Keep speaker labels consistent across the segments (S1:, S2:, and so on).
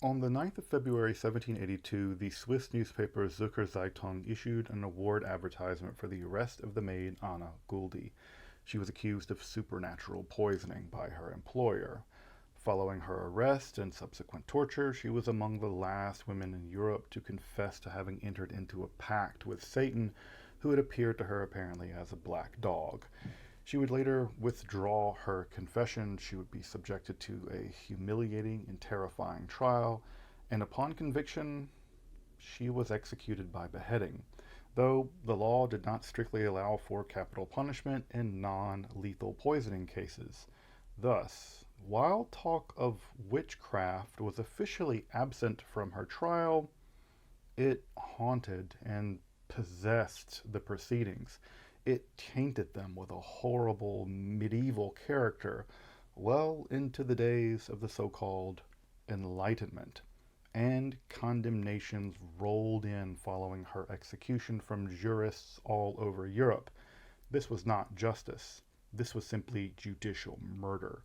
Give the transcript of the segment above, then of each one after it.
S1: On the 9th of February 1782, the Swiss newspaper Zucker Zeitung issued an award advertisement for the arrest of the maid Anna Goldi. She was accused of supernatural poisoning by her employer. Following her arrest and subsequent torture, she was among the last women in Europe to confess to having entered into a pact with Satan, who had appeared to her apparently as a black dog. She would later withdraw her confession. She would be subjected to a humiliating and terrifying trial, and upon conviction, she was executed by beheading, though the law did not strictly allow for capital punishment in non-lethal poisoning cases. Thus, while talk of witchcraft was officially absent from her trial, it haunted and possessed the proceedings. It tainted them with a horrible medieval character well into the days of the so-called Enlightenment, and condemnations rolled in following her execution from jurists all over Europe. This was not justice. This was simply judicial murder.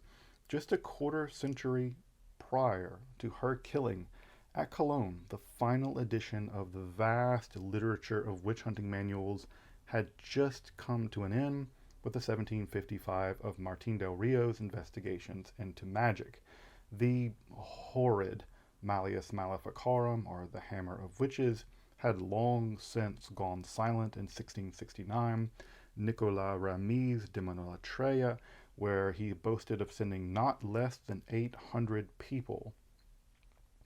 S1: Just a quarter century prior to her killing, at Cologne, the final edition of the vast literature of witch hunting manuals had just come to an end with the 1755 of Martin del Rio's investigations into magic. The horrid Malleus Maleficarum, or the Hammer of Witches, had long since gone silent in 1669. Nicolas Ramy's Demonologists, where he boasted of sending not less than 800 people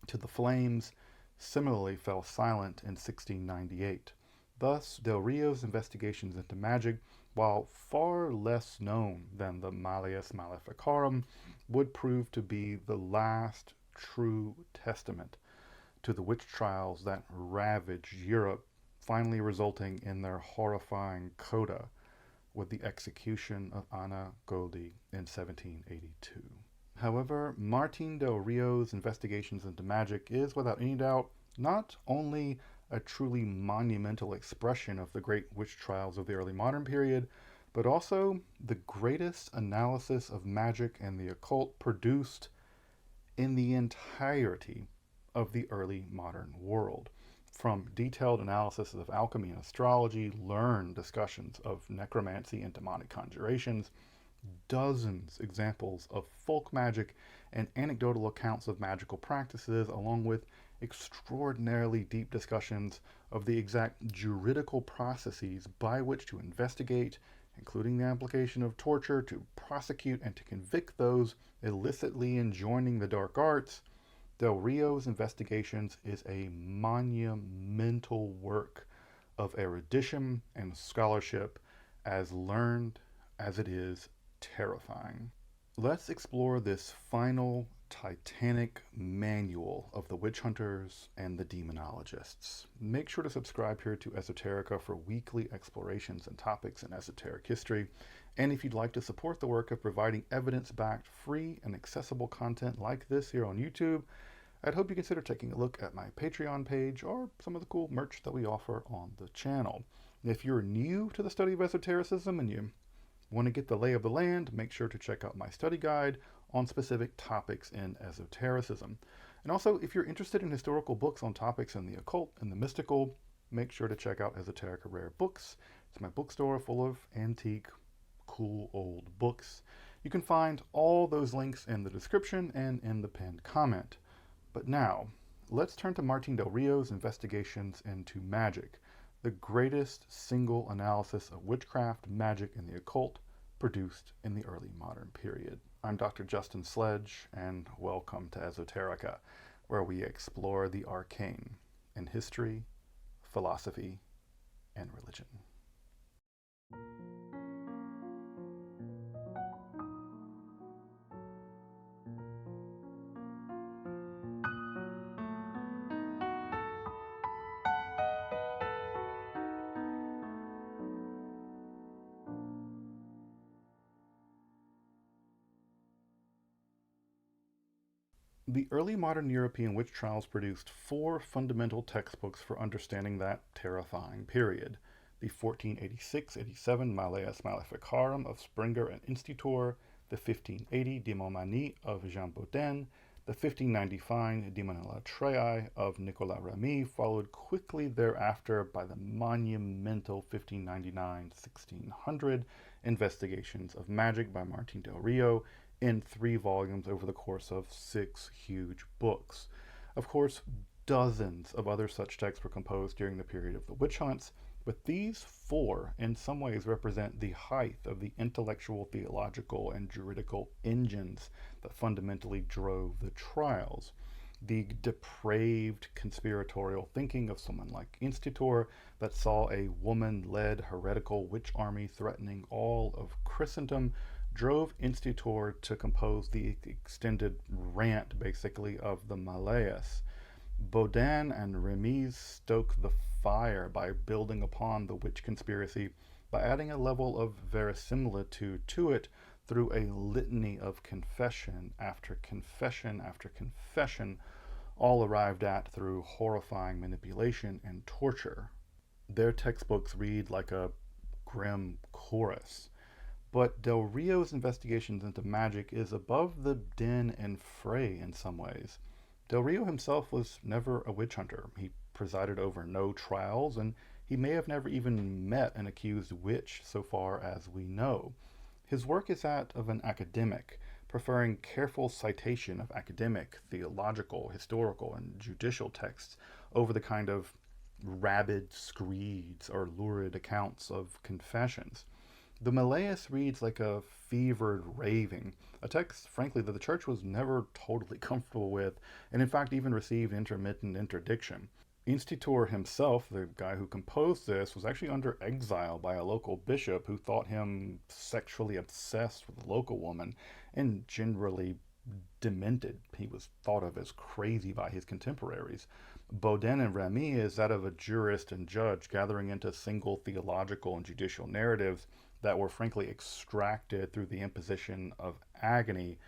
S1: to the flames, similarly fell silent in 1698. Thus, Del Rio's investigations into magic, while far less known than the Malleus Maleficarum, would prove to be the last true testament to the witch trials that ravaged Europe, finally resulting in their horrifying coda with the execution of Anna Goldi in 1782. However, Martin del Rio's investigations into magic is, without any doubt, not only a truly monumental expression of the great witch trials of the early modern period, but also the greatest analysis of magic and the occult produced in the entirety of the early modern world. From detailed analysis of alchemy and astrology, learned discussions of necromancy and demonic conjurations, dozens examples of folk magic, and anecdotal accounts of magical practices, along with extraordinarily deep discussions of the exact juridical processes by which to investigate, including the application of torture to prosecute and to convict those illicitly enjoining the dark arts. Del Rio's investigations is a monumental work of erudition and scholarship, as learned as it is terrifying. Let's explore this final titanic manual of the witch hunters and the demonologists. Make sure to subscribe here to Esoterica for weekly explorations and topics in esoteric history. And if you'd like to support the work of providing evidence-backed, free, and accessible content like this here on YouTube, I'd hope you consider taking a look at my Patreon page or some of the cool merch that we offer on the channel. If you're new to the study of esotericism and you want to get the lay of the land, make sure to check out my study guide on specific topics in esotericism. And also, if you're interested in historical books on topics in the occult and the mystical, make sure to check out Esoterica Rare Books. It's my bookstore full of antique, cool old books. You can find all those links in the description and in the pinned comment. But now, let's turn to Martin del Rio's investigations into magic, the greatest single analysis of witchcraft, magic, and the occult produced in the early modern period. I'm Dr. Justin Sledge, and welcome to Esoterica, where we explore the arcane in history, philosophy, and religion. The early modern European witch trials produced four fundamental textbooks for understanding that terrifying period. The 1486-87 Malleus Maleficarum of Springer and Institutor, the 1580 Démonologie of Jean Bodin, The 1595 Demonologists of Nicolas Remy followed quickly thereafter by the monumental 1599-1600 Investigations of Magic by Martin del Rio in 3 volumes over the course of 6 huge books. Of course, dozens of other such texts were composed during the period of the witch hunts, but these 4 in some ways represent the height of the intellectual, theological, and juridical engines that fundamentally drove the trials. The depraved conspiratorial thinking of someone like Inquisitor that saw a woman-led heretical witch army threatening all of Christendom drove Inquisitor to compose the extended rant, basically, of the Malleus. Baudin and Remy stoke the fire by building upon the witch conspiracy by adding a level of verisimilitude to it through a litany of confession after confession after confession, all arrived at through horrifying manipulation and torture. Their textbooks read like a grim chorus. But Del Rio's investigations into magic is above the din and fray in some ways. Del Rio himself was never a witch hunter. He presided over no trials, and he may have never even met an accused witch so far as we know. His work is that of an academic, preferring careful citation of academic, theological, historical, and judicial texts over the kind of rabid screeds or lurid accounts of confessions. The Malleus reads like a fevered raving, a text, frankly, that the church was never totally comfortable with, and in fact even received intermittent interdiction. Inquisitor himself, the guy who composed this, was actually under exile by a local bishop who thought him sexually obsessed with a local woman and generally demented. He was thought of as crazy by his contemporaries. Baudin and Remy is that of a jurist and judge gathering into single theological and judicial narratives that were frankly extracted through the imposition of agony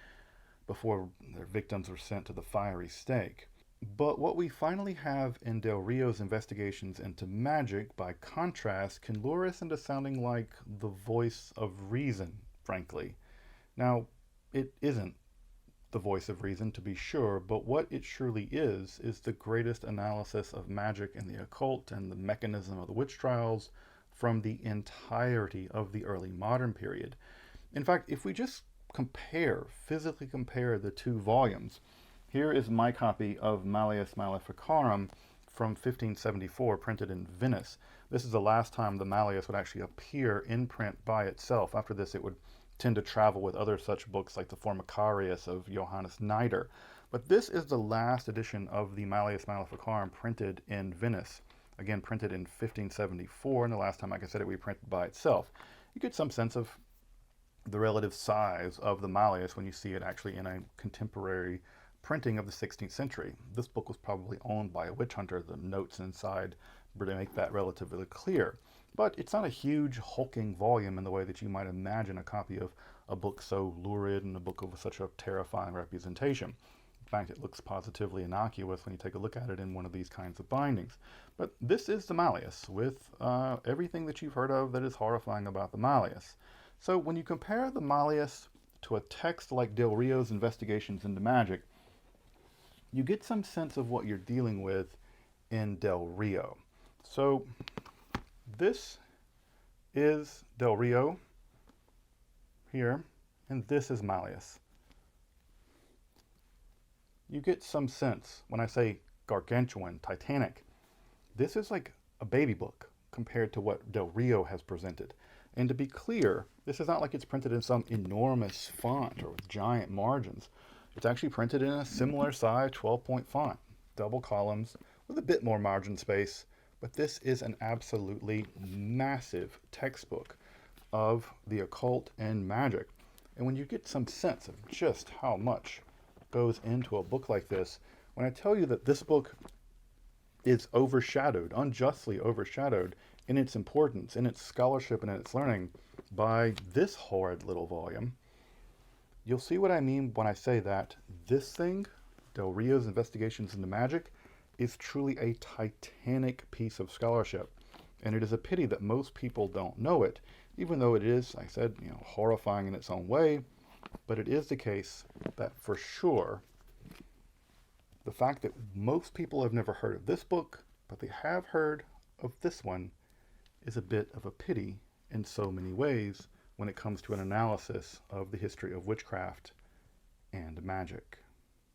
S1: before their victims were sent to the fiery stake. But what we finally have in Del Rio's investigations into magic, by contrast, can lure us into sounding like the voice of reason, frankly. Now, it isn't the voice of reason, to be sure, but what it surely is the greatest analysis of magic and the occult and the mechanism of the witch trials from the entirety of the early modern period. In fact, if we just physically compare the 2 volumes, here is my copy of Malleus Maleficarum from 1574, printed in Venice. This is the last time the Malleus would actually appear in print by itself. After this, it would tend to travel with other such books like the Formicarius of Johannes Nider. But this is the last edition of the Malleus Maleficarum printed in Venice. Again, printed in 1574, and the last time, like I said, it reprinted by itself. You get some sense of the relative size of the Malleus when you see it actually in a contemporary printing of the 16th century. This book was probably owned by a witch hunter. The notes inside really make that relatively clear. But it's not a huge, hulking volume in the way that you might imagine a copy of a book so lurid and a book of such a terrifying representation. In fact, it looks positively innocuous when you take a look at it in one of these kinds of bindings. But this is the Malleus, with everything that you've heard of that is horrifying about the Malleus. So when you compare the Malleus to a text like Del Rio's Investigations into Magic, you get some sense of what you're dealing with in Del Rio. So this is Del Rio here, and this is Malleus. You get some sense when I say gargantuan, titanic. This is like a baby book compared to what Del Rio has presented. And to be clear, this is not like it's printed in some enormous font or with giant margins. It's actually printed in a similar size 12-point font, double columns with a bit more margin space, but this is an absolutely massive textbook of the occult and magic. And when you get some sense of just how much goes into a book like this, when I tell you that this book is overshadowed, unjustly overshadowed in its importance, in its scholarship, and in its learning by this horrid little volume, you'll see what I mean when I say that this thing, Del Rio's Investigations into Magic, is truly a titanic piece of scholarship. And it is a pity that most people don't know it, even though it is, like I said, horrifying in its own way. But it is the case that for sure The fact that most people have never heard of this book, but they have heard of this one, is a bit of a pity in so many ways when it comes to an analysis of the history of witchcraft and magic.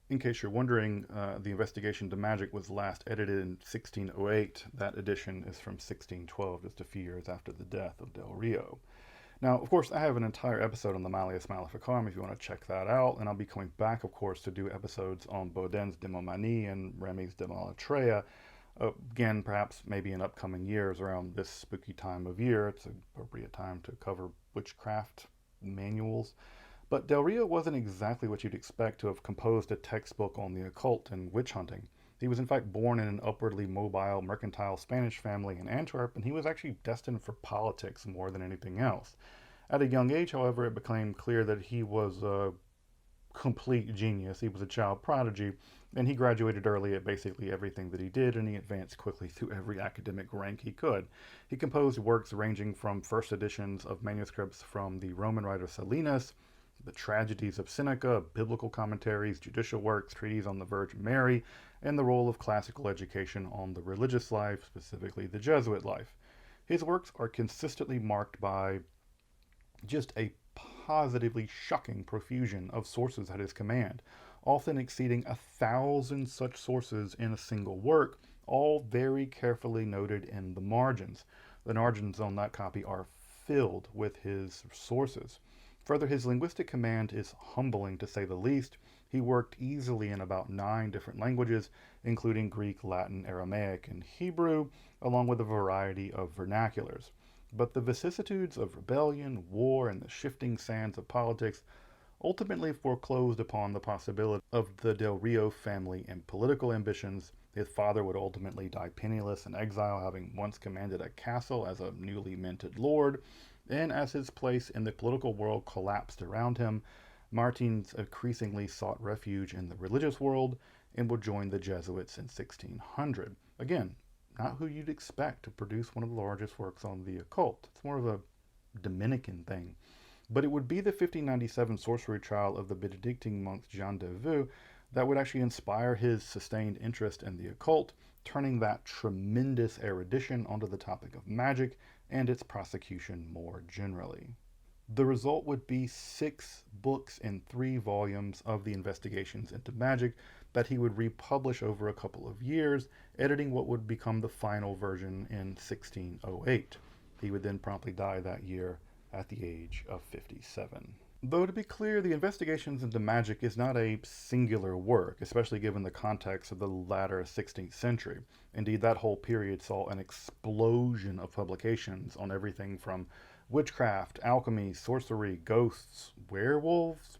S1: In case you're wondering, the Investigation to Magic was last edited in 1608. That edition is from 1612, just a few years after the death of Del Rio. Now, of course, I have an entire episode on the Malleus Maleficarum if you want to check that out, and I'll be coming back, of course, to do episodes on Baudin's Demomanie and Remy's Demonologia. Again, perhaps maybe in upcoming years around this spooky time of year. It's an appropriate time to cover witchcraft manuals. But Del Rio wasn't exactly what you'd expect to have composed a textbook on the occult and witch hunting. He was in fact born in an upwardly mobile, mercantile Spanish family in Antwerp, and he was actually destined for politics more than anything else. At a young age, however, it became clear that he was a complete genius. He was a child prodigy, and he graduated early at basically everything that he did, and he advanced quickly through every academic rank he could. He composed works ranging from first editions of manuscripts from the Roman writer Silenus, the tragedies of Seneca, biblical commentaries, judicial works, treatises on the Virgin Mary, and the role of classical education on the religious life, specifically the Jesuit life. His works are consistently marked by just a positively shocking profusion of sources at his command, often exceeding 1,000 such sources in a single work, all very carefully noted in the margins. The margins on that copy are filled with his sources. Further, his linguistic command is humbling to say the least. He worked easily in about 9 different languages, including Greek, Latin, Aramaic, and Hebrew, along with a variety of vernaculars. But the vicissitudes of rebellion, war, and the shifting sands of politics ultimately foreclosed upon the possibility of the Del Rio family and political ambitions. His father would ultimately die penniless in exile, having once commanded a castle as a newly minted lord. And as his place in the political world collapsed around him, Martins increasingly sought refuge in the religious world and would join the Jesuits in 1600. Again, not who you'd expect to produce one of the largest works on the occult. It's more of a Dominican thing. But it would be the 1597 sorcery trial of the Benedictine monk Jean de Vue that would actually inspire his sustained interest in the occult, turning that tremendous erudition onto the topic of magic and its prosecution more generally. The result would be 6 books in 3 volumes of the investigations into magic that he would republish over a couple of years, editing what would become the final version in 1608. He would then promptly die that year at the age of 57. Though to be clear, the Investigations into Magic is not a singular work, especially given the context of the latter 16th century. Indeed, that whole period saw an explosion of publications on everything from witchcraft, alchemy, sorcery, ghosts, werewolves,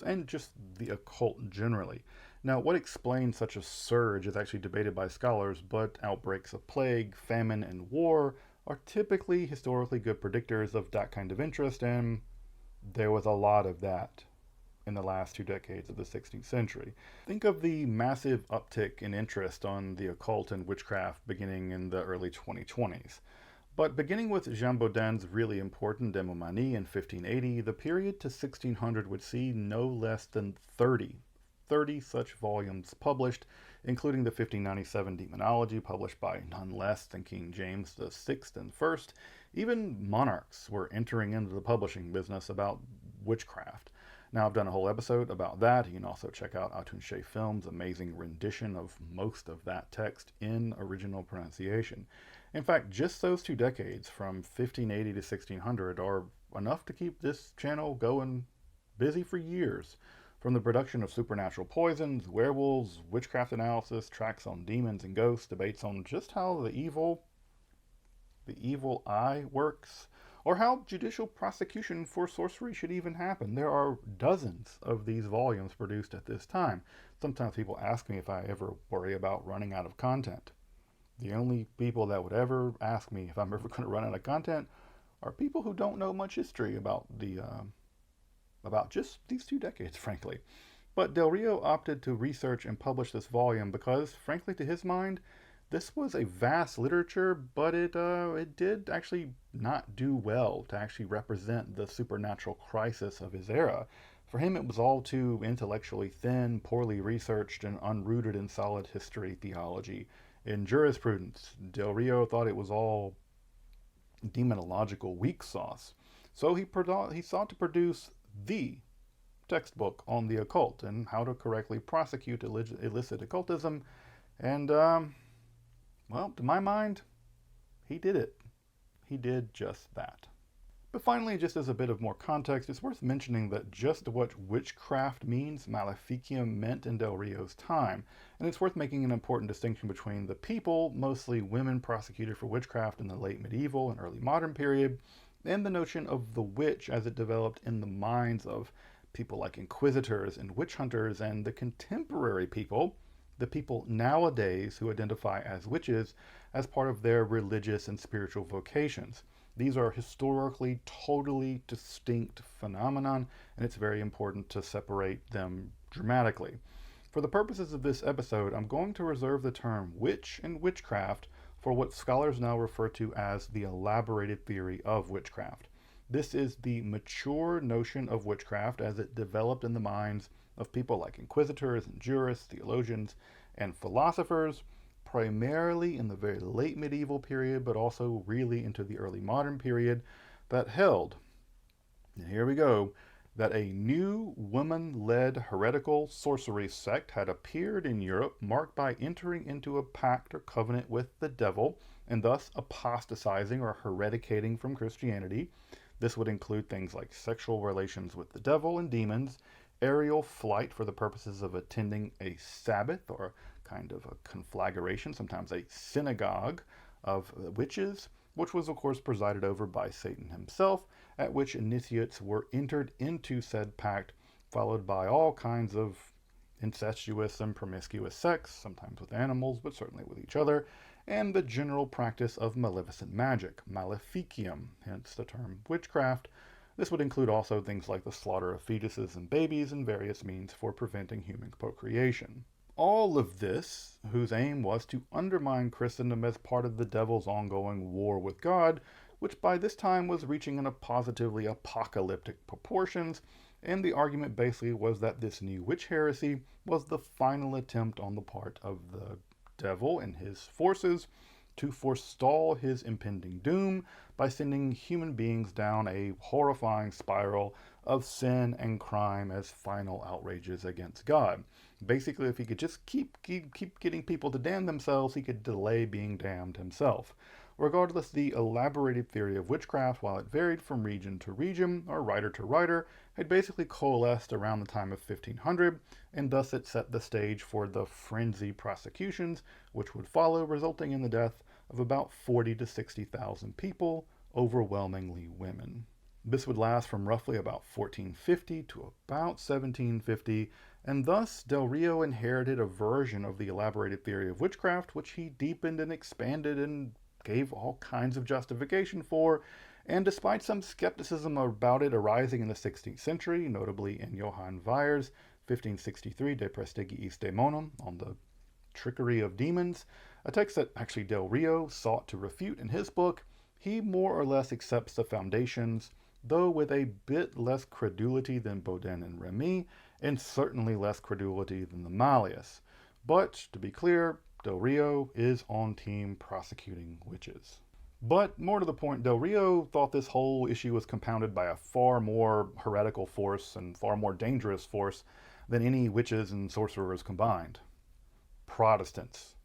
S1: and just the occult generally. Now, what explains such a surge is actually debated by scholars, but outbreaks of plague, famine, and war are typically historically good predictors of that kind of interest, and there was a lot of that in the last 2 decades of the 16th century. Think of the massive uptick in interest on the occult and witchcraft beginning in the early 2020s. But beginning with Jean Baudin's really important Demomanie in 1580, the period to 1600 would see no less than 30 such volumes published, including the 1597 Demonology, published by none less than King James VI and I. Even monarchs were entering into the publishing business about witchcraft. Now, I've done a whole episode about that. You can also check out Atunche Films' amazing rendition of most of that text in original pronunciation. In fact, just those 2 decades, from 1580 to 1600, are enough to keep this channel going busy for years. From the production of supernatural poisons, werewolves, witchcraft analysis, tracks on demons and ghosts, debates on just how the evil eye works, or how judicial prosecution for sorcery should even happen. There are dozens of these volumes produced at this time. Sometimes people ask me if I ever worry about running out of content. The only people that would ever ask me if I'm ever going to run out of content are people who don't know much history about just these 2 decades, frankly. But Del Rio opted to research and publish this volume because, frankly, to his mind, this was a vast literature, but it did actually not do well to actually represent the supernatural crisis of his era. For him, it was all too intellectually thin, poorly researched, and unrooted in solid history, theology, and jurisprudence. Del Rio thought it was all demonological weak sauce. So he sought to produce the textbook on the occult and how to correctly prosecute illicit occultism. And, well, to my mind, he did it. He did just that. But finally, just as a bit of more context, it's worth mentioning that just what witchcraft means, Maleficium meant in Del Rio's time. And it's worth making an important distinction between the people, mostly women prosecuted for witchcraft in the late medieval and early modern period, and the notion of the witch as it developed in the minds of people like inquisitors and witch hunters and the contemporary people, the people nowadays who identify as witches as part of their religious and spiritual vocations. These are historically totally distinct phenomenon, and it's very important to separate them dramatically. For the purposes of this episode, I'm going to reserve the term witch and witchcraft for what scholars now refer to as the elaborated theory of witchcraft. This is the mature notion of witchcraft as it developed in the minds of people like inquisitors and jurists, theologians, and philosophers, primarily in the very late medieval period, but also really into the early modern period, that held, and here we go, that a new woman-led heretical sorcery sect had appeared in Europe, marked by entering into a pact or covenant with the devil, and thus apostatizing or hereticating from Christianity. This would include things like sexual relations with the devil and demons, aerial flight for the purposes of attending a Sabbath or kind of a conflagration, sometimes a synagogue of witches, which was of course presided over by Satan himself, at which initiates were entered into said pact, followed by all kinds of incestuous and promiscuous sex, sometimes with animals, but certainly with each other, and the general practice of maleficent magic, maleficium, hence the term witchcraft. This would include also things like the slaughter of fetuses and babies and various means for preventing human procreation. All of this, whose aim was to undermine Christendom as part of the devil's ongoing war with God, which by this time was reaching in a positively apocalyptic proportions, and the argument basically was that this new witch heresy was the final attempt on the part of the devil and his forces to forestall his impending doom by sending human beings down a horrifying spiral of sin and crime as final outrages against God. Basically, if he could just keep getting people to damn themselves, he could delay being damned himself. Regardless, the elaborated theory of witchcraft, while it varied from region to region or writer to writer, had basically coalesced around the time of 1500, and thus it set the stage for the frenzy prosecutions which would follow, resulting in the death of about 40 to 60,000 people, overwhelmingly women. This would last from roughly about 1450 to about 1750, and thus Del Rio inherited a version of the elaborated theory of witchcraft, which he deepened and expanded and gave all kinds of justification for, and despite some skepticism about it arising in the 16th century, notably in Johann Weier's 1563 De Prestigiis Daemonum on the trickery of demons, a text that actually Del Rio sought to refute in his book, he more or less accepts the foundations, though with a bit less credulity than Bodin and Remy, and certainly less credulity than the Malleus. But, to be clear, Del Rio is on team prosecuting witches. But, more to the point, Del Rio thought this whole issue was compounded by a far more heretical force and far more dangerous force than any witches and sorcerers combined. Protestants.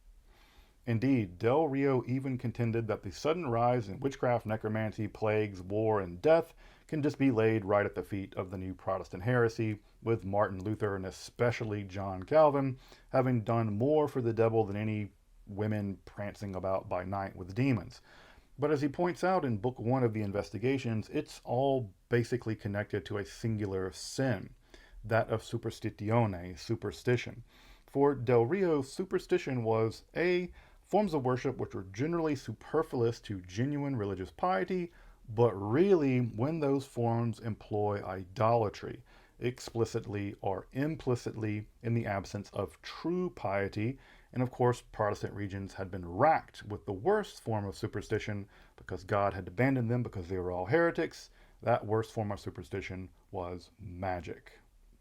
S1: Indeed, Del Rio even contended that the sudden rise in witchcraft, necromancy, plagues, war, and death can just be laid right at the feet of the new Protestant heresy, with Martin Luther and especially John Calvin having done more for the devil than any women prancing about by night with demons. But as he points out in Book 1 of the Investigations, it's all basically connected to a singular sin, that of superstitione, superstition. For Del Rio, superstition was A, forms of worship which were generally superfluous to genuine religious piety, but really when those forms employ idolatry, explicitly or implicitly in the absence of true piety. And of course, Protestant regions had been racked with the worst form of superstition because God had abandoned them because they were all heretics. That worst form of superstition was magic.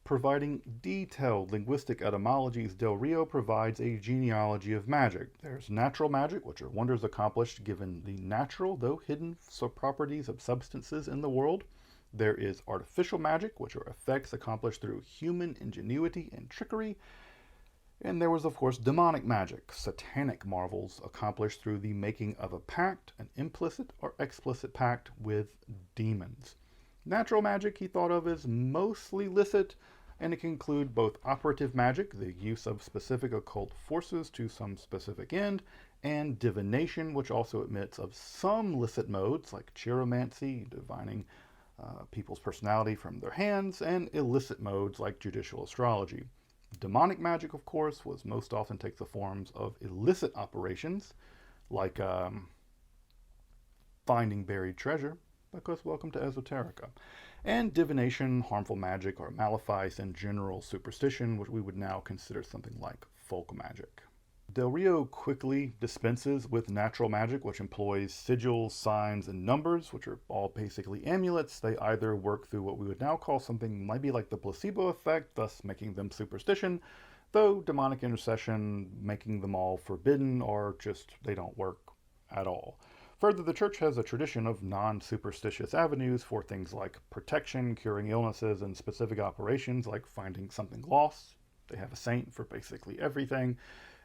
S1: Providing detailed linguistic etymologies, Del Rio provides a genealogy of magic. There's natural magic, which are wonders accomplished given the natural, though hidden, properties of substances in the world. There is artificial magic, which are effects accomplished through human ingenuity and trickery. And there was, of course, demonic magic, satanic marvels accomplished through the making of a pact, an implicit or explicit pact with demons. Natural magic he thought of as mostly licit, and it can include both operative magic, the use of specific occult forces to some specific end, and divination, which also admits of some licit modes like chiromancy, divining people's personality from their hands, and illicit modes like judicial astrology. Demonic magic, of course, was most often takes the forms of illicit operations, like finding buried treasure, because welcome to Esoterica. And divination, harmful magic, or malefice, and general superstition, which we would now consider something like folk magic. Del Rio quickly dispenses with natural magic, which employs sigils, signs, and numbers, which are all basically amulets. They either work through what we would now call something maybe like the placebo effect, thus making them superstition, though demonic intercession making them all forbidden, or just they don't work at all. Further, the church has a tradition of non-superstitious avenues for things like protection, curing illnesses, and specific operations like finding something lost. They have a saint for basically everything,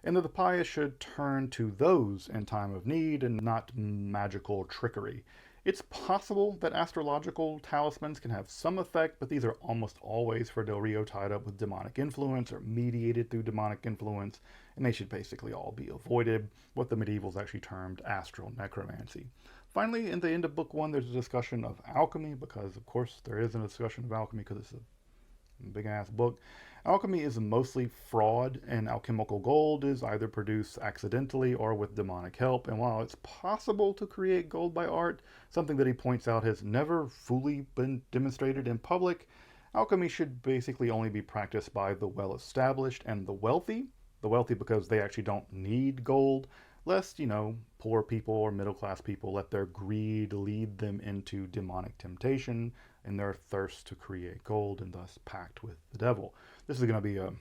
S1: and that the pious should turn to those in time of need and not magical trickery. It's possible that astrological talismans can have some effect, but these are almost always for Del Rio tied up with demonic influence or mediated through demonic influence, and they should basically all be avoided, what the medievals actually termed astral necromancy. Finally, in the end of Book 1, there's a discussion of alchemy, because of course there is a discussion of alchemy because it's a big-ass book. Alchemy is mostly fraud, and alchemical gold is either produced accidentally or with demonic help. And while it's possible to create gold by art, something that he points out has never fully been demonstrated in public, alchemy should basically only be practiced by the well-established and the wealthy. The wealthy because they actually don't need gold, lest, poor people or middle-class people let their greed lead them into demonic temptation in their thirst to create gold and thus pact with the devil. This is going to be a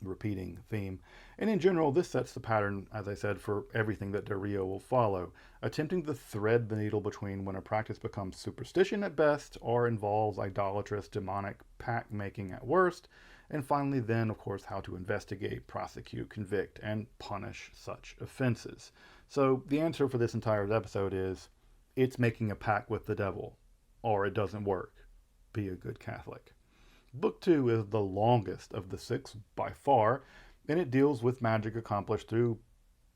S1: repeating theme. And in general, this sets the pattern, as I said, for everything that Del Rio will follow, attempting to thread the needle between when a practice becomes superstition at best or involves idolatrous demonic pact making at worst, and finally then, of course, how to investigate, prosecute, convict, and punish such offenses. So the answer for this entire episode is, it's making a pact with the devil, or it doesn't work. Be a good Catholic. Book 2 is the longest of the 6 by far, and it deals with magic accomplished through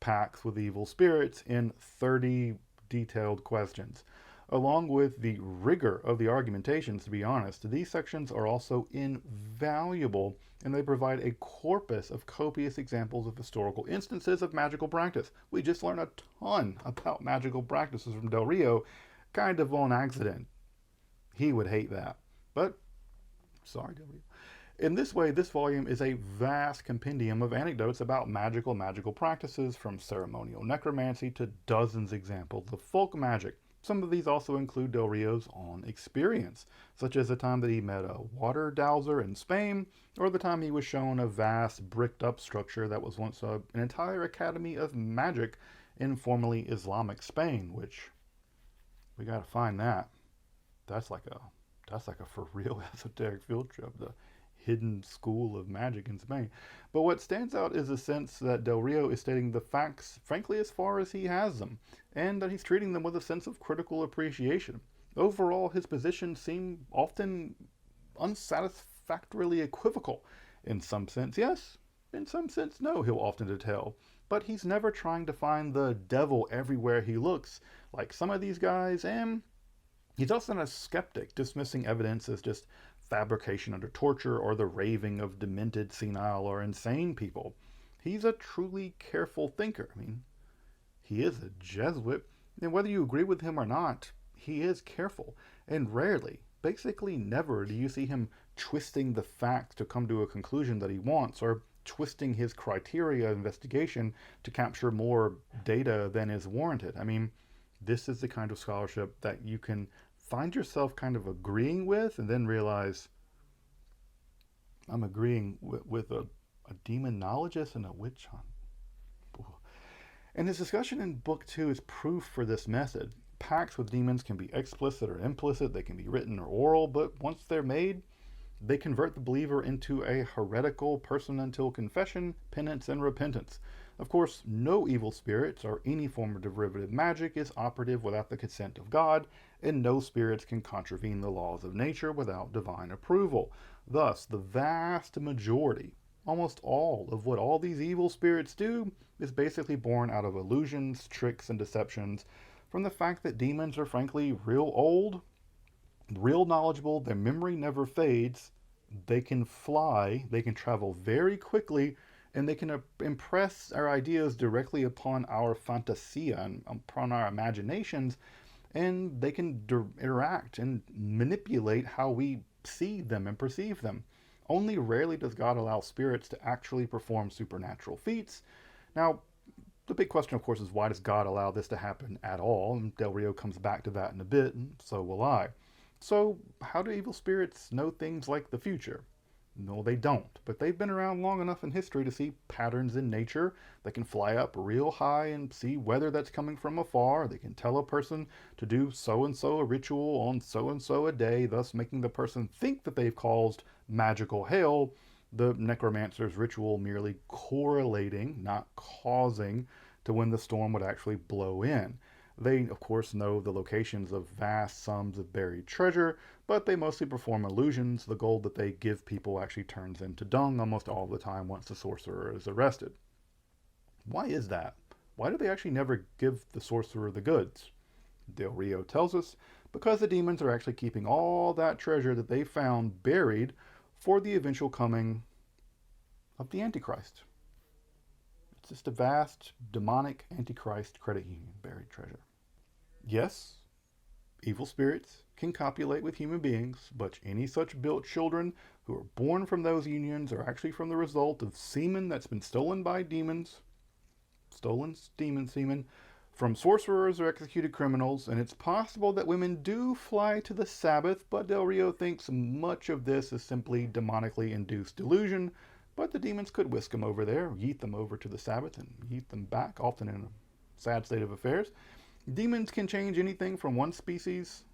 S1: pacts with evil spirits in 30 detailed questions. Along with the rigor of the argumentations, to be honest, these sections are also invaluable, and they provide a corpus of copious examples of historical instances of magical practice. We just learned a ton about magical practices from Del Rio, kind of on accident. He would hate that. But, sorry, Del Rio. In this way, this volume is a vast compendium of anecdotes about magical practices, from ceremonial necromancy to dozens examples of folk magic. Some of these also include Del Rio's own experience, such as the time that he met a water dowser in Spain, or the time he was shown a vast bricked-up structure that was once an entire academy of magic in formerly Islamic Spain, which we gotta find that. That's like a for real esoteric field trip, the hidden school of magic in Spain. But what stands out is the sense that Del Rio is stating the facts, frankly, as far as he has them, and that he's treating them with a sense of critical appreciation. Overall, his positions seem often unsatisfactorily equivocal. In some sense, yes. In some sense, no, he'll often detail. But he's never trying to find the devil everywhere he looks, like some of these guys, and he's also not a skeptic, dismissing evidence as just fabrication under torture or the raving of demented, senile, or insane people. He's a truly careful thinker. I mean, he is a Jesuit, and whether you agree with him or not, he is careful. And rarely, basically never, do you see him twisting the facts to come to a conclusion that he wants, or twisting his criteria of investigation to capture more data than is warranted. I mean, this is the kind of scholarship that you can find yourself kind of agreeing with and then realize I'm agreeing with a demonologist and a witch hunt. And his discussion in book 2 is proof for this method. Pacts with demons can be explicit or implicit, they can be written or oral, but once they're made, they convert the believer into a heretical person until confession, penance, and repentance. Of course, no evil spirits or any form of derivative magic is operative without the consent of God, and no spirits can contravene the laws of nature without divine approval. Thus, the vast majority, almost all of what all these evil spirits do, is basically born out of illusions, tricks, and deceptions from the fact that demons are frankly real old, real knowledgeable, their memory never fades, they can fly, they can travel very quickly, and they can impress our ideas directly upon our fantasia and upon our imaginations, and they can interact and manipulate how we see them and perceive them. Only rarely does God allow spirits to actually perform supernatural feats. Now, the big question, of course, is why does God allow this to happen at all? And Del Rio comes back to that in a bit, and so will I. So, how do evil spirits know things like the future? No, they don't, but they've been around long enough in history to see patterns in nature. They can fly up real high and see weather that's coming from afar. They can tell a person to do so and so a ritual on so and so a day, thus making the person think that they've caused magical hail. The necromancer's ritual merely correlating, not causing, to when the storm would actually blow in. They, of course, know the locations of vast sums of buried treasure, but they mostly perform illusions. The gold that they give people actually turns into dung almost all the time once the sorcerer is arrested. Why is that? Why do they actually never give the sorcerer the goods? Del Rio tells us, because the demons are actually keeping all that treasure that they found buried for the eventual coming of the Antichrist. It's just a vast, demonic Antichrist credit union, buried treasure. Yes, evil spirits can copulate with human beings, but any such built children who are born from those unions are actually from the result of semen that's been stolen by demons, stolen demon semen, from sorcerers or executed criminals, and it's possible that women do fly to the Sabbath, but Del Rio thinks much of this is simply demonically induced delusion, but the demons could whisk them over there, yeet them over to the Sabbath, and yeet them back, often in a sad state of affairs. Demons can change anything from one species.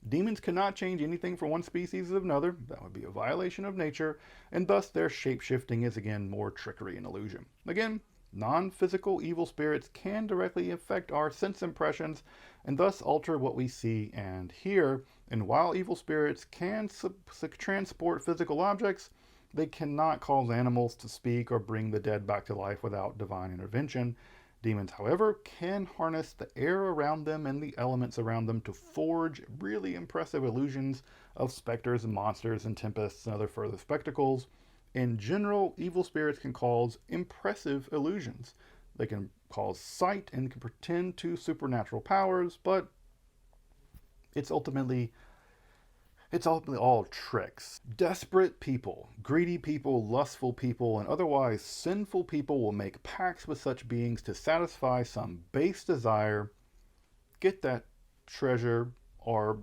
S1: Demons cannot change anything from one species to another. That would be a violation of nature, and thus their shape-shifting is again more trickery and illusion. Again, non-physical evil spirits can directly affect our sense impressions and thus alter what we see and hear. And while evil spirits can transport physical objects, they cannot cause animals to speak or bring the dead back to life without divine intervention. Demons, however, can harness the air around them and the elements around them to forge really impressive illusions of specters and monsters and tempests and other further spectacles. In general, evil spirits can cause impressive illusions. They can cause sight and can pretend to supernatural powers, but it's ultimately all tricks. Desperate people, greedy people, lustful people, and otherwise sinful people will make pacts with such beings to satisfy some base desire, get that treasure, or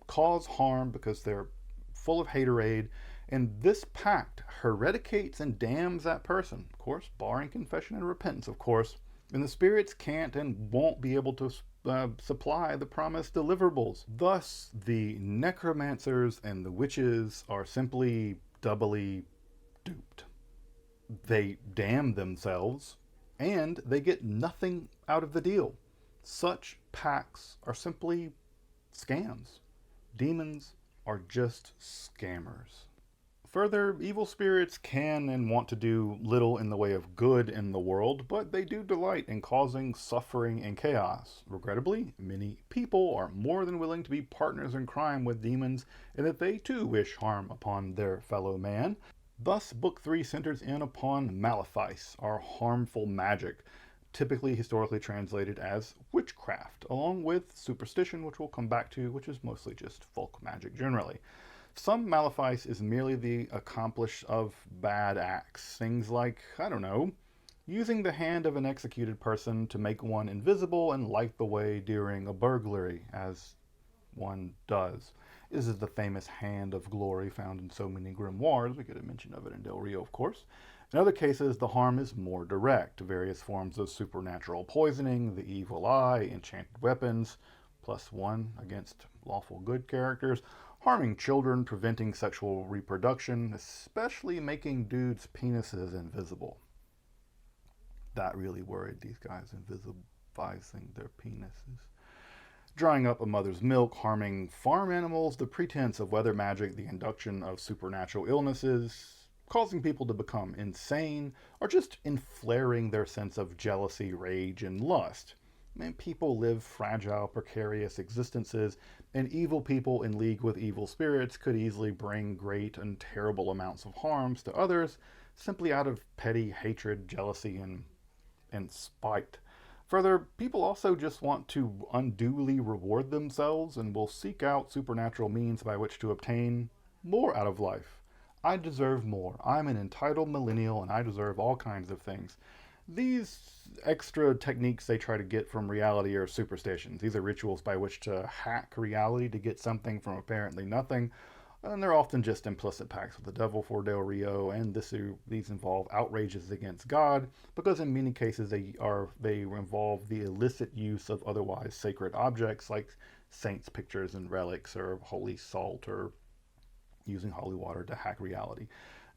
S1: cause harm because they're full of haterade, and this pact hereticates and damns that person, of course, barring confession and repentance, of course, and the spirits can't and won't be able to supply the promised deliverables. Thus, the necromancers and the witches are simply doubly duped. They damn themselves, and they get nothing out of the deal. Such pacts are simply scams. Demons are just scammers. Further, evil spirits can and want to do little in the way of good in the world, but they do delight in causing suffering and chaos. Regrettably, many people are more than willing to be partners in crime with demons, and that they too wish harm upon their fellow man. Thus, Book 3 centers in upon malefice, or harmful magic, typically historically translated as witchcraft, along with superstition, which we'll come back to, which is mostly just folk magic generally. Some malefice is merely the accomplish of bad acts. Things like, I don't know, using the hand of an executed person to make one invisible and light the way during a burglary, as one does. This is the famous hand of glory found in so many grimoires. We get a mention of it in Del Rio, of course. In other cases, the harm is more direct. Various forms of supernatural poisoning, the evil eye, enchanted weapons, +1 against lawful good characters, harming children, preventing sexual reproduction, especially making dudes' penises invisible. That really worried these guys, invisibilizing their penises. Drying up a mother's milk, harming farm animals, the pretense of weather magic, the induction of supernatural illnesses, causing people to become insane, or just inflaring their sense of jealousy, rage, and lust. And people live fragile, precarious existences, and evil people in league with evil spirits could easily bring great and terrible amounts of harms to others simply out of petty hatred, jealousy, and spite. Further, people also just want to unduly reward themselves and will seek out supernatural means by which to obtain more out of life. I deserve more. I'm an entitled millennial and I deserve all kinds of things. These extra techniques they try to get from reality are superstitions. These are rituals by which to hack reality to get something from apparently nothing. And they're often just implicit pacts with the devil for Del Rio, and these involve outrages against God, because in many cases they involve the illicit use of otherwise sacred objects like saints' pictures and relics, or holy salt, or using holy water to hack reality.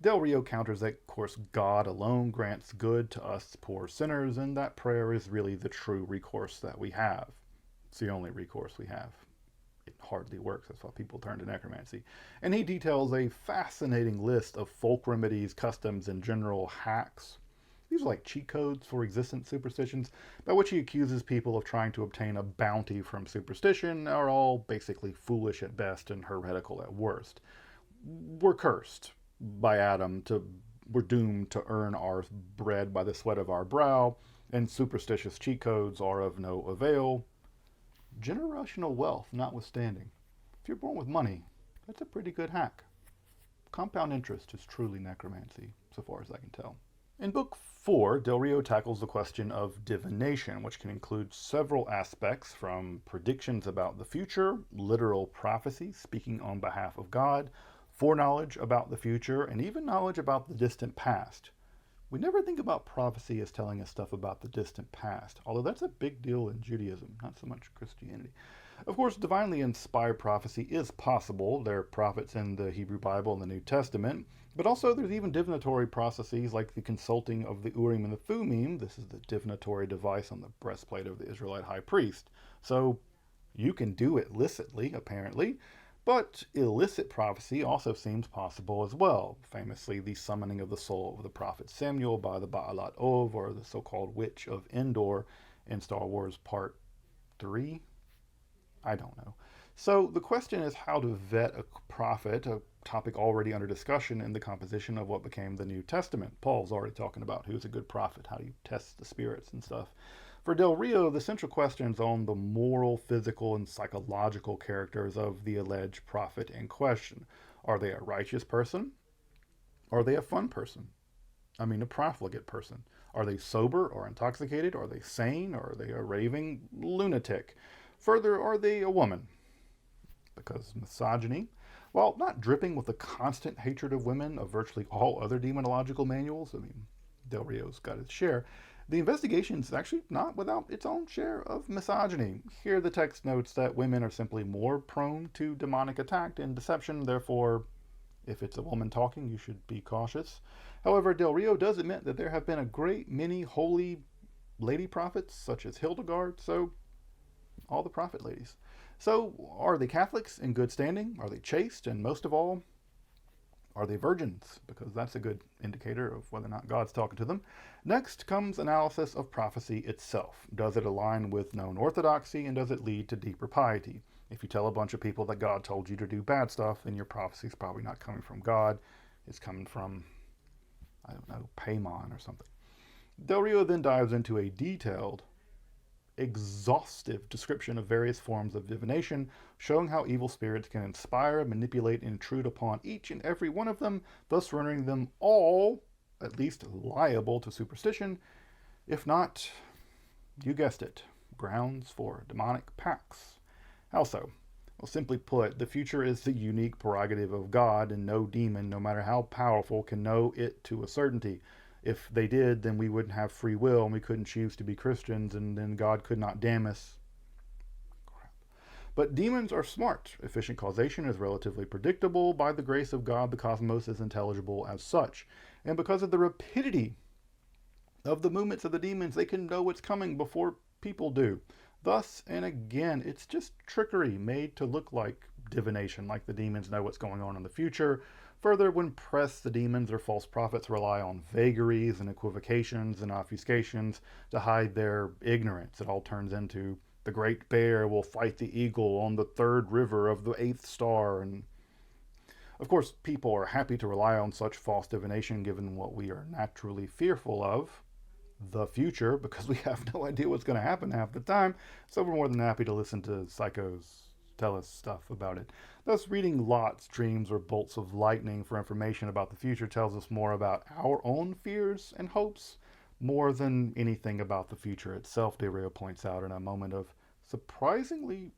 S1: Del Rio counters that, of course, God alone grants good to us poor sinners, and that prayer is really the true recourse that we have. It's the only recourse we have. It hardly works. That's why people turn to necromancy. And he details a fascinating list of folk remedies, customs, and general hacks. These are like cheat codes for existent superstitions, by which he accuses people of trying to obtain a bounty from superstition, are all basically foolish at best and heretical at worst. We're cursed by Adam we're doomed to earn our bread by the sweat of our brow, and superstitious cheat codes are of no avail. Generational wealth notwithstanding, if you're born with money, that's a pretty good hack. Compound interest is truly necromancy, so far as I can tell. In Book 4, Del Rio tackles the question of divination, which can include several aspects from predictions about the future, literal prophecy, speaking on behalf of God, foreknowledge about the future, and even knowledge about the distant past. We never think about prophecy as telling us stuff about the distant past, although that's a big deal in Judaism, not so much Christianity. Of course, divinely inspired prophecy is possible. There are prophets in the Hebrew Bible and the New Testament, but also there's even divinatory processes like the consulting of the Urim and the Thummim. This is the divinatory device on the breastplate of the Israelite high priest. So you can do it licitly, apparently. But illicit prophecy also seems possible as well. Famously, the summoning of the soul of the prophet Samuel by the Baalat Ov, or the so-called Witch of Endor in Star Wars Part 3? I don't know. So the question is how to vet a prophet, a topic already under discussion in the composition of what became the New Testament. Paul's already talking about who's a good prophet, how do you test the spirits and stuff. For Del Rio, the central question is on the moral, physical, and psychological characters of the alleged prophet in question. Are they a righteous person? Are they a fun person? I mean, a profligate person. Are they sober or intoxicated? Are they sane? Or are they a raving lunatic? Further, are they a woman? Because misogyny, while not dripping with the constant hatred of women of virtually all other demonological manuals, I mean, Del Rio's got his share, the investigation is actually not without its own share of misogyny. Here the text notes that women are simply more prone to demonic attack and deception, therefore, if it's a woman talking, you should be cautious. However, Del Rio does admit that there have been a great many holy lady prophets, such as Hildegard, so all the prophet ladies. So, are they Catholics in good standing? Are they chaste? And most of all, are they virgins? Because that's a good indicator of whether or not God's talking to them. Next comes analysis of prophecy itself. Does it align with known orthodoxy, and does it lead to deeper piety? If you tell a bunch of people that God told you to do bad stuff, then your prophecy is probably not coming from God. It's coming from, I don't know, Paimon or something. Del Rio then dives into a detailed, exhaustive description of various forms of divination, showing how evil spirits can inspire, manipulate, and intrude upon each and every one of them, thus rendering them all at least liable to superstition, if not, you guessed it, grounds for demonic pacts. How so? Well, simply put, the future is the unique prerogative of God, and no demon, no matter how powerful, can know it to a certainty. If they did, then we wouldn't have free will, and we couldn't choose to be Christians, and then God could not damn us. But demons are smart. Efficient causation is relatively predictable. By the grace of God, the cosmos is intelligible as such. And because of the rapidity of the movements of the demons, they can know what's coming before people do. Thus, and again, it's just trickery made to look like divination, like the demons know what's going on in the future. Further, when pressed, the demons or false prophets rely on vagaries and equivocations and obfuscations to hide their ignorance. It all turns into the great bear will fight the eagle on the third river of the eighth star. And of course, people are happy to rely on such false divination given what we are naturally fearful of, the future, because we have no idea what's going to happen half the time. So we're more than happy to listen to psychos tell us stuff about it. Thus, reading lots, dreams, or bolts of lightning for information about the future tells us more about our own fears and hopes more than anything about the future itself, Del Rio points out in a moment of surprisingly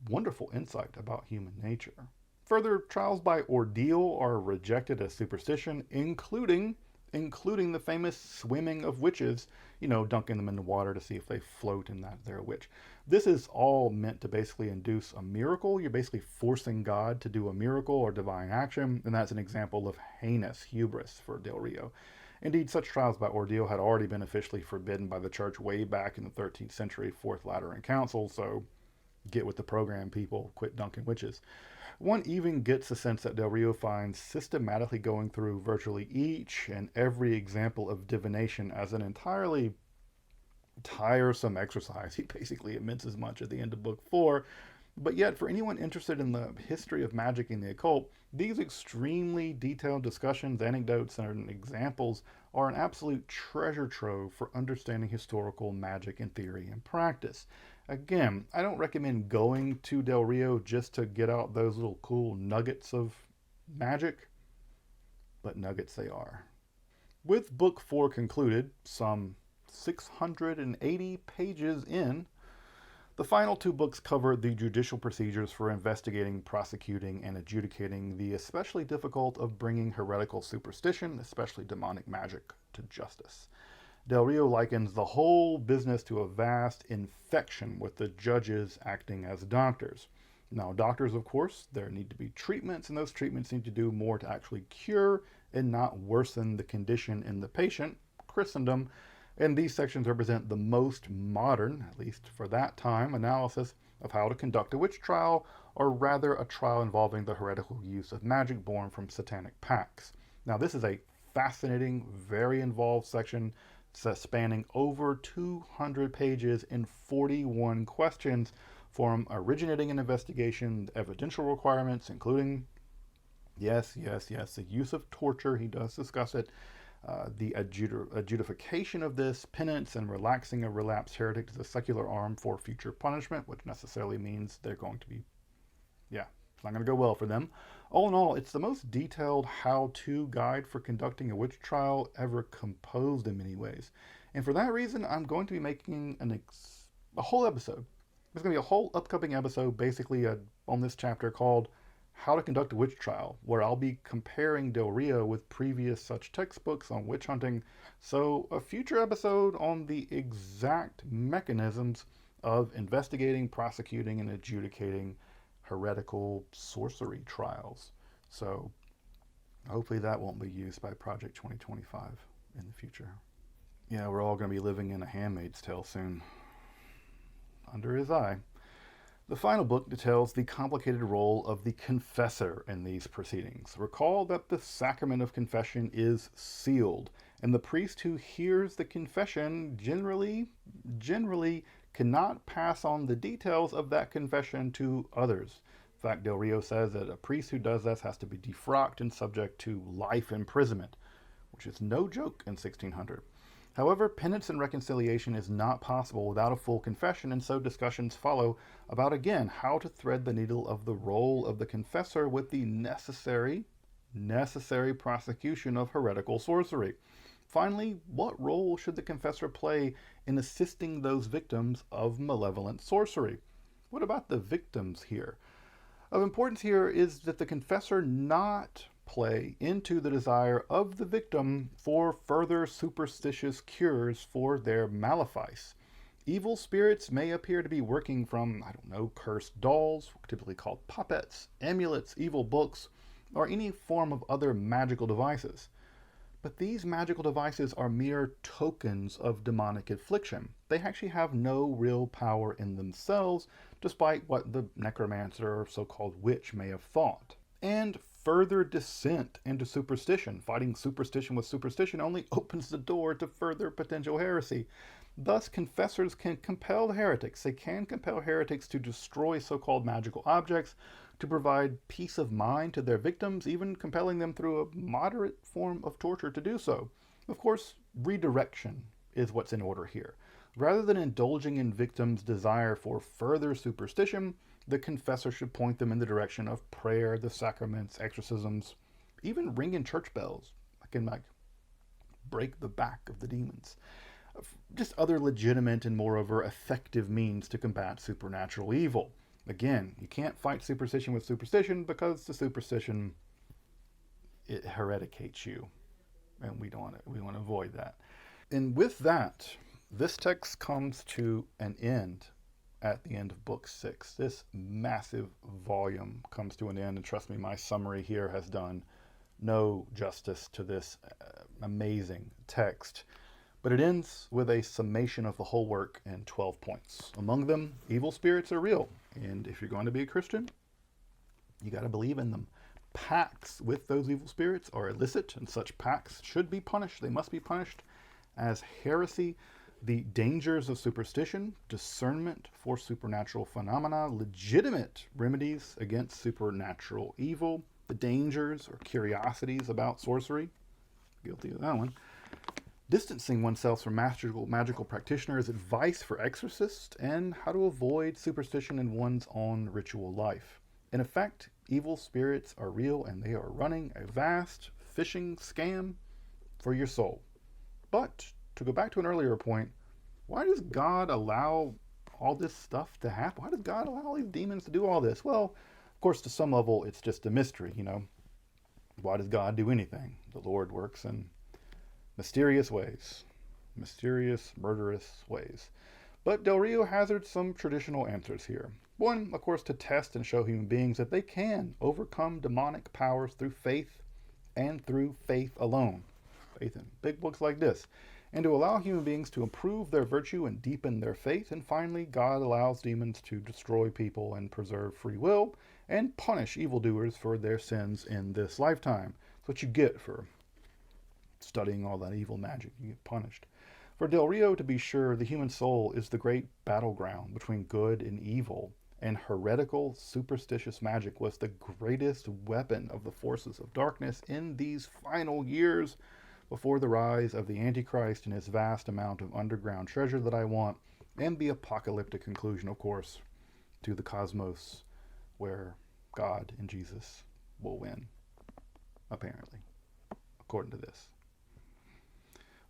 S1: wonderful insight about human nature. Further, trials by ordeal are rejected as superstition, including the famous swimming of witches, dunking them in the water to see if they float and that they're a witch. This is all meant to basically induce a miracle. You're basically forcing God to do a miracle or divine action, and that's an example of heinous hubris for Del Rio. Indeed, such trials by ordeal had already been officially forbidden by the church way back in the 13th century Fourth Lateran Council, so get with the program, people. Quit dunking witches. One even gets the sense that Del Rio finds systematically going through virtually each and every example of divination as an entirely tiresome exercise. He basically admits as much at the end of Book 4. But yet, for anyone interested in the history of magic and the occult, these extremely detailed discussions, anecdotes, and examples are an absolute treasure trove for understanding historical magic in theory and practice. Again, I don't recommend going to Del Rio just to get out those little cool nuggets of magic, but nuggets they are. With Book 4 concluded, some 680 pages in, the final two books cover the judicial procedures for investigating, prosecuting, and adjudicating the especially difficult of bringing heretical superstition, especially demonic magic, to justice. Del Rio likens the whole business to a vast infection with the judges acting as doctors. Now, doctors, of course, there need to be treatments, and those treatments need to do more to actually cure and not worsen the condition in the patient, Christendom. And these sections represent the most modern, at least for that time, analysis of how to conduct a witch trial, or rather a trial involving the heretical use of magic born from satanic pacts. Now, this is a fascinating, very involved section spanning over 200 pages and 41 questions from originating an investigation, evidential requirements, including, yes, the use of torture, he does discuss it, the adjudication of this, penance, and relaxing a relapsed heretic to the secular arm for future punishment, which necessarily means they're going to be, it's not going to go well for them. All in all, it's the most detailed how-to guide for conducting a witch trial ever composed in many ways. And for that reason, I'm going to be making a whole episode. There's going to be a whole upcoming episode basically on this chapter called How to Conduct a Witch Trial, where I'll be comparing Del Rio with previous such textbooks on witch hunting. So a future episode on the exact mechanisms of investigating, prosecuting, and adjudicating heretical sorcery trials. So hopefully that won't be used by Project 2025 in the future. Yeah, we're all going to be living in A Handmaid's Tale soon. Under his eye. The final book details the complicated role of the confessor in these proceedings. Recall that the sacrament of confession is sealed, and the priest who hears the confession generally cannot pass on the details of that confession to others. In fact, Del Rio says that a priest who does this has to be defrocked and subject to life imprisonment, which is no joke in 1600. However, penance and reconciliation is not possible without a full confession, and so discussions follow about, again, how to thread the needle of the role of the confessor with the necessary prosecution of heretical sorcery. Finally, what role should the confessor play in assisting those victims of malevolent sorcery? What about the victims here? Of importance here is that the confessor not play into the desire of the victim for further superstitious cures for their malefice. Evil spirits may appear to be working from, I don't know, cursed dolls, typically called puppets, amulets, evil books, or any form of other magical devices. But these magical devices are mere tokens of demonic affliction. They actually have no real power in themselves, despite what the necromancer or so-called witch may have thought. And further descent into superstition, fighting superstition with superstition, only opens the door to further potential heresy. Thus, confessors can compel heretics. They can compel heretics to destroy so-called magical objects, to provide peace of mind to their victims, even compelling them through a moderate form of torture to do so. Of course, redirection is what's in order here. Rather than indulging in victims' desire for further superstition, the confessor should point them in the direction of prayer, the sacraments, exorcisms, even ringing church bells. I can break the back of the demons. Just other legitimate and moreover effective means to combat supernatural evil. Again, you can't fight superstition with superstition because the superstition, it hereticates you, and we want to avoid that. And with that, this text comes to an end at the end of book 6. This massive volume comes to an end, and trust me, my summary here has done no justice to this amazing text. But it ends with a summation of the whole work in 12 points. Among them, evil spirits are real. And if you're going to be a Christian, you got to believe in them. Pacts with those evil spirits are illicit, and such pacts should be punished. They must be punished as heresy. The dangers of superstition, discernment for supernatural phenomena, legitimate remedies against supernatural evil, the dangers or curiosities about sorcery, guilty of that one, distancing oneself from magical practitioners, advice for exorcists, and how to avoid superstition in one's own ritual life. In effect, evil spirits are real and they are running a vast phishing scam for your soul. But, to go back to an earlier point, why does God allow all this stuff to happen? Why does God allow all these demons to do all this? Well, of course, to some level, it's just a mystery, Why does God do anything? The Lord works in mysterious ways. Mysterious, murderous ways. But Del Rio hazards some traditional answers here. One, of course, to test and show human beings that they can overcome demonic powers through faith and through faith alone. Faith in big books like this. And to allow human beings to improve their virtue and deepen their faith. And finally, God allows demons to destroy people and preserve free will and punish evildoers for their sins in this lifetime. That's what you get for studying all that evil magic. You get punished. For Del Rio, to be sure, the human soul is the great battleground between good and evil, and heretical, superstitious magic was the greatest weapon of the forces of darkness in these final years before the rise of the Antichrist and his vast amount of underground treasure that I want, and the apocalyptic conclusion, of course, to the cosmos, where God and Jesus will win, apparently, according to this.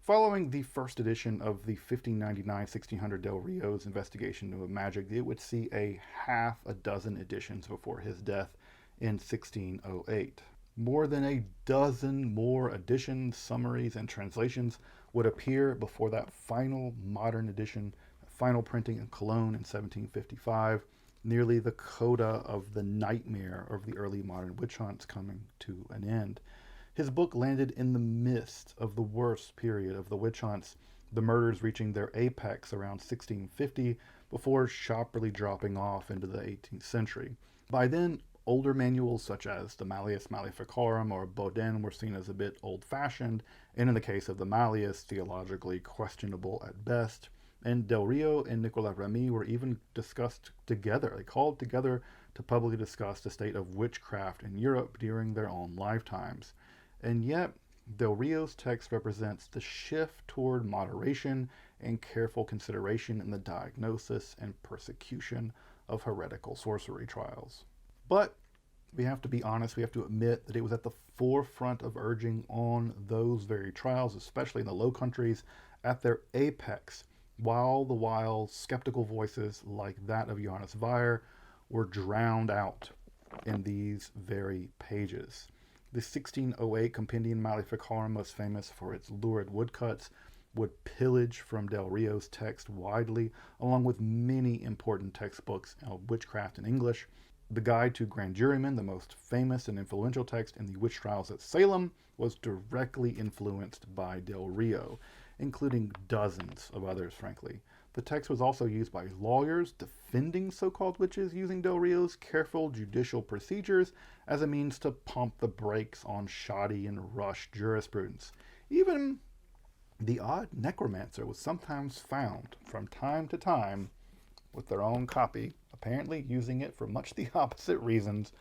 S1: Following the first edition of the 1599-1600 Del Rio's investigation of magic, it would see a half a dozen editions before his death in 1608. More than a dozen more editions, summaries, and translations would appear before that final modern edition, final printing in Cologne in 1755, nearly the coda of the nightmare of the early modern witch hunts coming to an end. His book landed in the midst of the worst period of the witch hunts, the murders reaching their apex around 1650 before sharply dropping off into the 18th century. By then, older manuals such as the Malleus Maleficarum or Bodin were seen as a bit old-fashioned, and in the case of the Malleus, theologically questionable at best. And Del Rio and Nicolas Remy were even discussed together. They called together to publicly discuss the state of witchcraft in Europe during their own lifetimes. And yet, Del Rio's text represents the shift toward moderation and careful consideration in the diagnosis and persecution of heretical sorcery trials. But we have to be honest, we have to admit that it was at the forefront of urging on those very trials, especially in the Low Countries, at their apex, while skeptical voices like that of Johannes Weyer were drowned out in these very pages. The 1608 Compendium Maleficarum, most famous for its lurid woodcuts, would pillage from Del Rio's text widely, along with many important textbooks of witchcraft in English. The Guide to Grand Jurymen, the most famous and influential text in the witch trials at Salem, was directly influenced by Del Rio, including dozens of others, frankly. The text was also used by lawyers defending so-called witches using Del Rio's careful judicial procedures as a means to pump the brakes on shoddy and rushed jurisprudence. Even the odd necromancer was sometimes found from time to time with their own copy, apparently using it for much the opposite reasons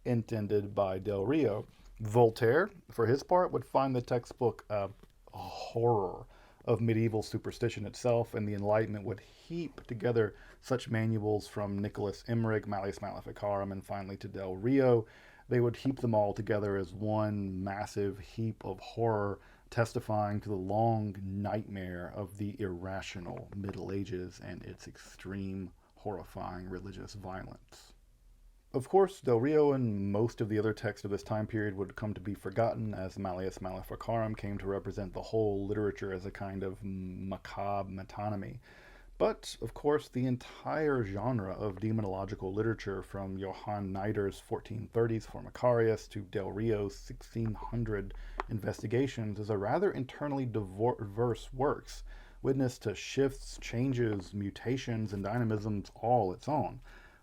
S1: intended by Del Rio. Voltaire, for his part, would find the textbook a horror of medieval superstition itself, and the Enlightenment would heap together such manuals from Nicholas Emmerich, Malleus Maleficarum, and finally to Del Rio. They would heap them all together as one massive heap of horror, testifying to the long nightmare of the irrational Middle Ages and its extreme, horrifying religious violence. Of course, Del Rio and most of the other texts of this time period would come to be forgotten, as Malleus Maleficarum came to represent the whole literature as a kind of macabre metonymy. But, of course, the entire genre of demonological literature, from Johann Neider's 1430s Formicarius to Del Rio's 1600 investigations, is a rather internally diverse works, witness to shifts, changes, mutations, and dynamisms all its own.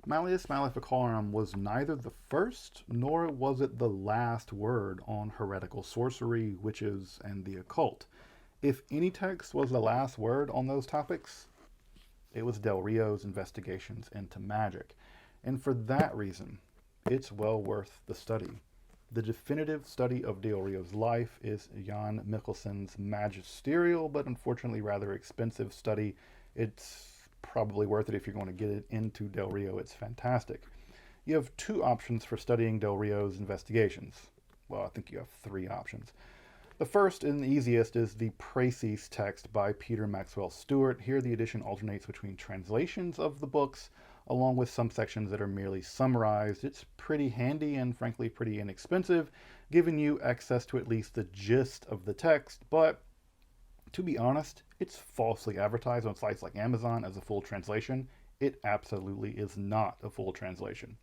S1: Malleus Maleficarum was neither the first nor was it the last word on heretical sorcery, witches, and the occult. If any text was the last word on those topics, it was Del Rio's investigations into magic. And for that reason, it's well worth the study. The definitive study of Del Rio's life is Jan Michelson's magisterial, but unfortunately rather expensive study. It's probably worth it if you're going to get it into Del Rio. It's fantastic. You have two options for studying Del Rio's investigations. Well, I think you have three options. The first and the easiest is the Praxis text by Peter Maxwell Stewart. Here the edition alternates between translations of the books along with some sections that are merely summarized. It's pretty handy and frankly pretty inexpensive, giving you access to at least the gist of the text, but to be honest, it's falsely advertised on sites like Amazon as a full translation. It absolutely is not a full translation.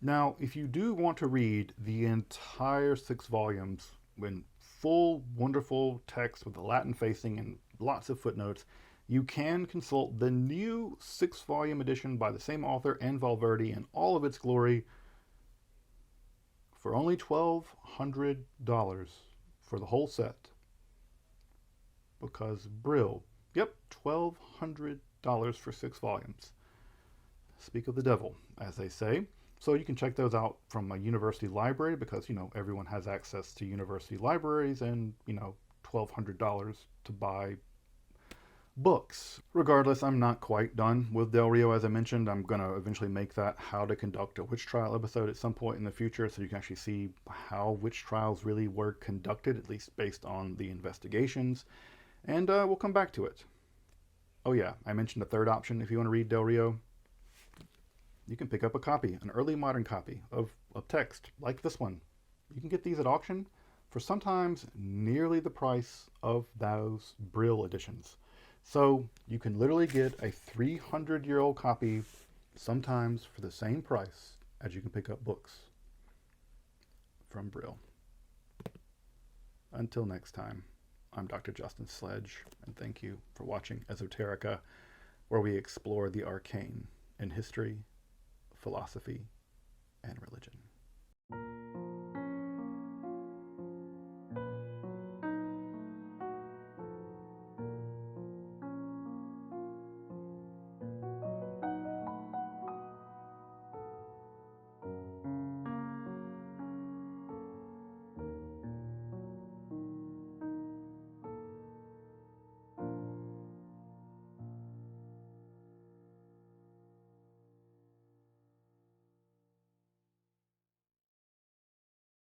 S1: Now, if you do want to read the entire 6 volumes in full, wonderful text with the Latin facing and lots of footnotes, you can consult the new 6-volume edition by the same author and Valverde in all of its glory for only $1,200 for the whole set. Because Brill, yep, $1,200 for 6 volumes. Speak of the devil, as they say. So you can check those out from a university library because, everyone has access to university libraries and, $1,200 to buy books. Regardless, I'm not quite done with Del Rio. As I mentioned, I'm going to eventually make that How to Conduct a Witch Trial episode at some point in the future so you can actually see how witch trials really were conducted, at least based on the investigations. And we'll come back to it. Oh yeah, I mentioned a third option. If you want to read Del Rio, you can pick up a copy, an early modern copy of text like this one. You can get these at auction for sometimes nearly the price of those Brill editions. So you can literally get a 300-year-old copy sometimes for the same price as you can pick up books from Brill. Until next time, I'm Dr. Justin Sledge, and thank you for watching Esoterica, where we explore the arcane in history, philosophy, and religion.